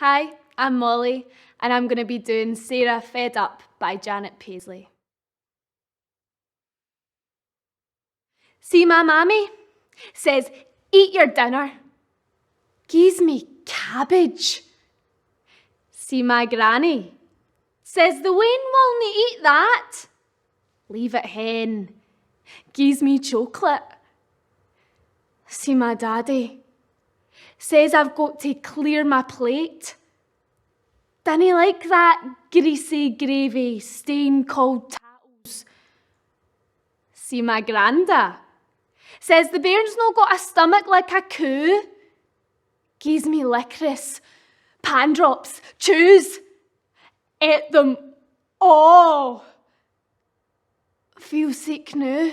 Hi, I'm Molly, and I'm going to be doing Sarah Fed Up by Janet Paisley. See my mammy? Says, eat your dinner. Gives me cabbage. See my granny? Says the wean willna eat that. Leave it hen. Gives me chocolate. See my daddy? Says I've got to clear my plate. Dinna like that greasy gravy stain called tattles. See my granda? Says the bairn's no got a stomach like a coo. Gives me licorice, pan drops, chews. Ate them all. Feel sick now.